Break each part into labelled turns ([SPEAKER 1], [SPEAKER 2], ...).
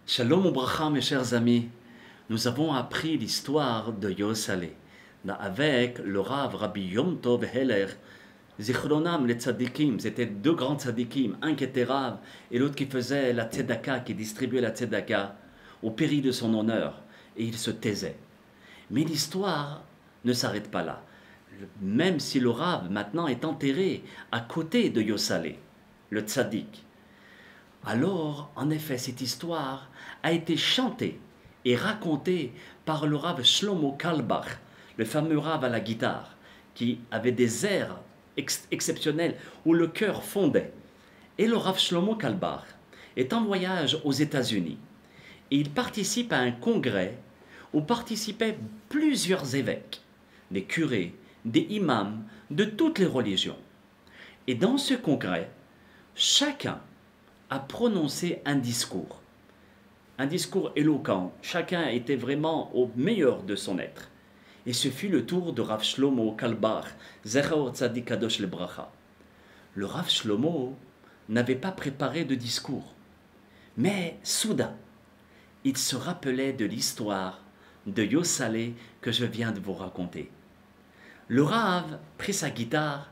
[SPEAKER 1] Shalom Obracha, mes chers amis. Nous avons appris l'histoire de Yosalé avec le Rav Rabbi Yom Tov Heller, Zichronam les tzadikim. C'était deux grands tzadikim, un qui était Rav et l'autre qui faisait la tzedaka, qui distribuait la tzedaka au péril de son honneur. Et il se taisait. Mais l'histoire ne s'arrête pas là. Même si le Rav maintenant est enterré à côté de Yosalé, le tzadik. Alors, en effet, cette histoire a été chantée et racontée par le Rav Shlomo Kalbach, le fameux Rav à la guitare, qui avait des airs exceptionnels où le cœur fondait. Et le Rav Shlomo Kalbach est en voyage aux États-Unis et il participe à un congrès où participaient plusieurs évêques, des curés, des imams de toutes les religions. Et dans ce congrès, chacun a prononcé un discours éloquent. Chacun était vraiment au meilleur de son être. Et ce fut le tour de Rav Shlomo Kalbach, Zecher Tzadik Kadosh Lebracha. Le Rav Shlomo n'avait pas préparé de discours, mais soudain, il se rappelait de l'histoire de Yosalé que je viens de vous raconter. Le Rav prit sa guitare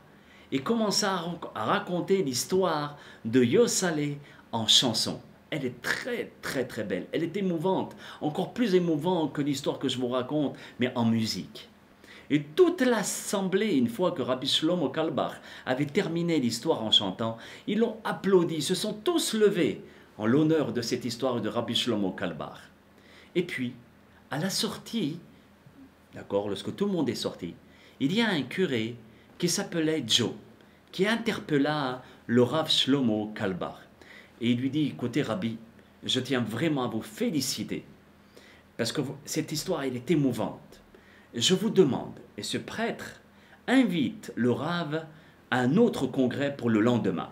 [SPEAKER 1] et commença à raconter l'histoire de Yosalé en chanson. Elle est très belle, elle est émouvante, encore plus émouvante que l'histoire que je vous raconte, mais en musique. Et toute l'assemblée, une fois que Rabbi Shlomo Kalbach avait terminé l'histoire en chantant, ils l'ont applaudi, se sont tous levés en l'honneur de cette histoire de Rabbi Shlomo Kalbach. Et puis, à la sortie, d'accord, lorsque tout le monde est sorti, il y a un curé qui s'appelait Joe, qui interpella le Rav Shlomo Kalbach. Et il lui dit, écoutez Rabbi, je tiens vraiment à vous féliciter, parce que cette histoire, elle est émouvante. Je vous demande, et ce prêtre invite le Rav à un autre congrès pour le lendemain.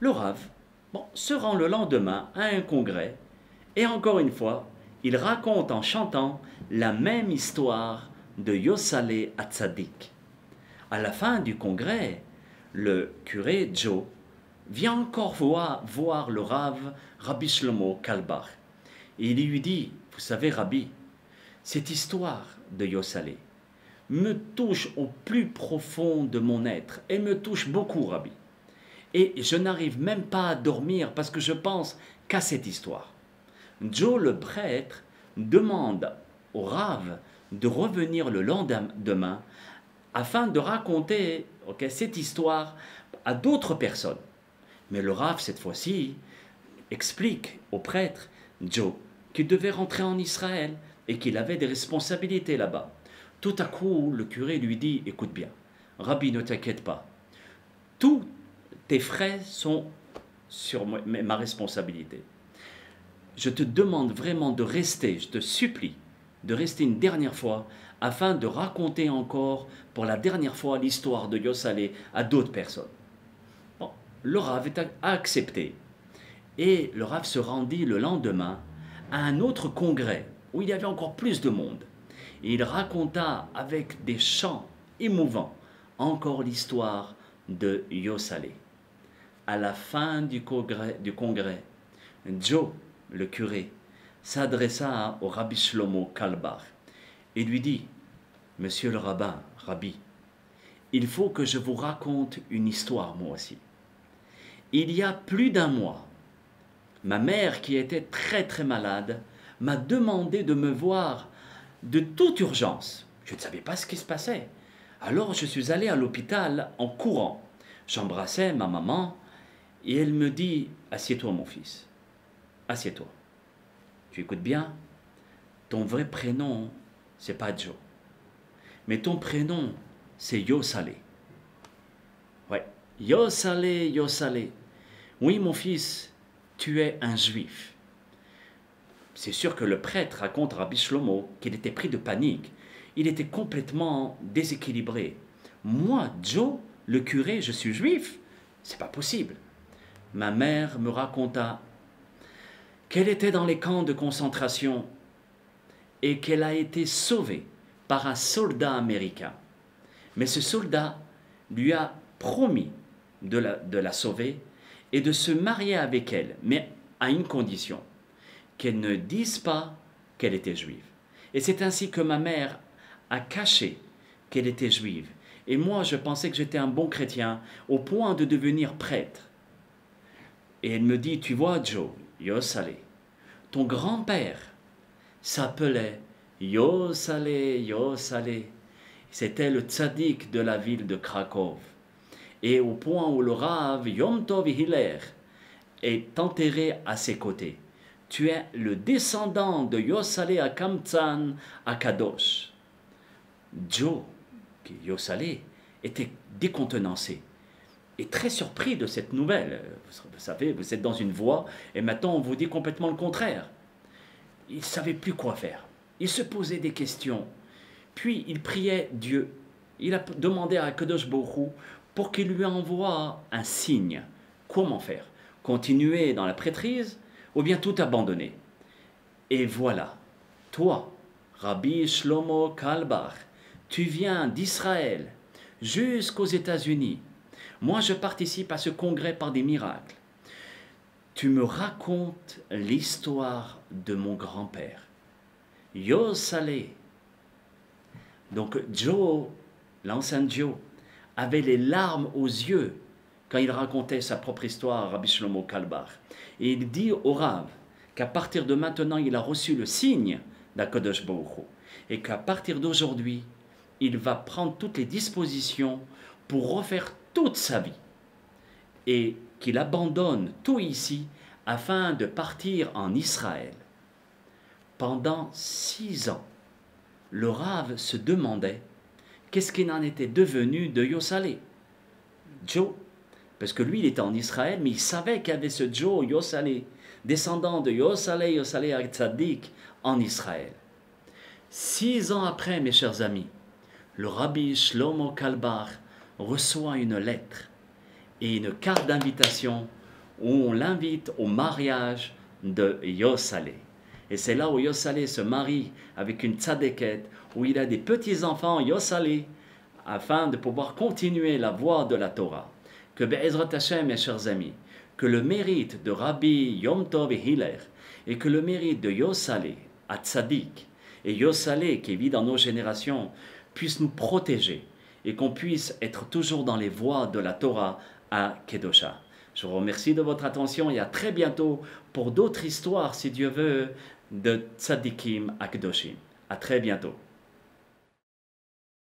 [SPEAKER 1] Le Rav se rend le lendemain à un congrès, et encore une fois, il raconte en chantant la même histoire de Yosalé à Tzadik. À la fin du congrès, le curé Joe vient encore voir le Rav Rabbi Shlomo Kalbach. Et il lui dit, vous savez Rabbi, cette histoire de Yosalé me touche au plus profond de mon être, et me touche beaucoup Rabbi. Et je n'arrive même pas à dormir parce que je pense qu'à cette histoire. Joe le prêtre demande au Rav de revenir le lendemain afin de raconter cette histoire à d'autres personnes. Mais le Rav, cette fois-ci, explique au prêtre, Joe, qu'il devait rentrer en Israël et qu'il avait des responsabilités là-bas. Tout à coup, le curé lui dit, écoute bien, Rabbi, ne t'inquiète pas, tous tes frais sont sur ma responsabilité. Je te demande vraiment de rester, je te supplie, de rester une dernière fois afin de raconter encore pour la dernière fois l'histoire de Yosalé à d'autres personnes. Bon, le Rav a accepté et le Rav se rendit le lendemain à un autre congrès où il y avait encore plus de monde. Et il raconta avec des chants émouvants encore l'histoire de Yosalé. À la fin du congrès, Joe, le curé, s'adressa au Rabbi Shlomo Kalbach et lui dit, « Monsieur le rabbin, Rabbi, il faut que je vous raconte une histoire moi aussi. Il y a plus d'un mois, ma mère qui était très malade m'a demandé de me voir de toute urgence. Je ne savais pas ce qui se passait. Alors je suis allé à l'hôpital en courant. J'embrassais ma maman et elle me dit, « Assieds-toi mon fils, assieds-toi. Tu écoutes bien, ton vrai prénom, c'est pas Joe. Mais ton prénom, c'est Yosalé. Ouais, Yosalé, Yosalé. Oui, mon fils, tu es un juif. » C'est sûr que le prêtre raconte à Rabbi Shlomo qu'il était pris de panique. Il était complètement déséquilibré. Moi, Joe, le curé, je suis juif? C'est pas possible. Ma mère me raconta qu'elle était dans les camps de concentration et qu'elle a été sauvée par un soldat américain. Mais ce soldat lui a promis de la sauver et de se marier avec elle, mais à une condition, qu'elle ne dise pas qu'elle était juive. Et c'est ainsi que ma mère a caché qu'elle était juive. Et moi, je pensais que j'étais un bon chrétien au point de devenir prêtre. Et elle me dit, tu vois, Joe, Yossale, ton grand-père s'appelait Yossale, Yossale. C'était le tzaddik de la ville de Cracovie. Et au point où le Rav Yom Tov Hiller est enterré à ses côtés. Tu es le descendant de Yossale à Kamtzan à Kadosh. Joe, Yossale, était décontenancé et très surpris de cette nouvelle. Vous savez, vous êtes dans une voie et maintenant on vous dit complètement le contraire. Il ne savait plus quoi faire. Il se posait des questions. Puis il priait Dieu. Il a demandé à Kadosh Baruch Hu pour qu'il lui envoie un signe. Comment faire? Continuer dans la prêtrise ou bien tout abandonner? Et voilà, toi, Rabbi Shlomo Kalbach, tu viens d'Israël jusqu'aux États-Unis. Moi, je participe à ce congrès par des miracles. Tu me racontes l'histoire de mon grand-père. Yossale. Donc Joe, l'ancien Joe, avait les larmes aux yeux quand il racontait sa propre histoire à Rabbi Shlomo Kalbach. Et il dit au Rav qu'à partir de maintenant, il a reçu le signe d'Akadosh Baruch Hu et qu'à partir d'aujourd'hui, il va prendre toutes les dispositions pour refaire toute sa vie et qu'il abandonne tout ici afin de partir en Israël. Pendant 6 ans, le Rav se demandait qu'est-ce qu'il en était devenu de Yossale, Joe. Parce que lui, il était en Israël, mais il savait qu'il y avait ce Joe, Yossale, descendant de Yossale, Yossale Tzadik, en Israël. 6 ans après, mes chers amis, le Rabbi Shlomo Kalbach reçoit une lettre et une carte d'invitation où on l'invite au mariage de Yossale. Et c'est là où Yossale se marie avec une tzadékette, où il a des petits-enfants Yossale, afin de pouvoir continuer la voie de la Torah. Que Be'ezrat Hashem, mes chers amis, que le mérite de Rabbi Yom Tov Hiller et que le mérite de Yossale, à Tzadik, et Yossale qui vit dans nos générations, puissent nous protéger et qu'on puisse être toujours dans les voies de la Torah à Kedosha. Je vous remercie de votre attention et à très bientôt pour d'autres histoires, si Dieu veut, de Tzadikim à Kedoshim. À très bientôt.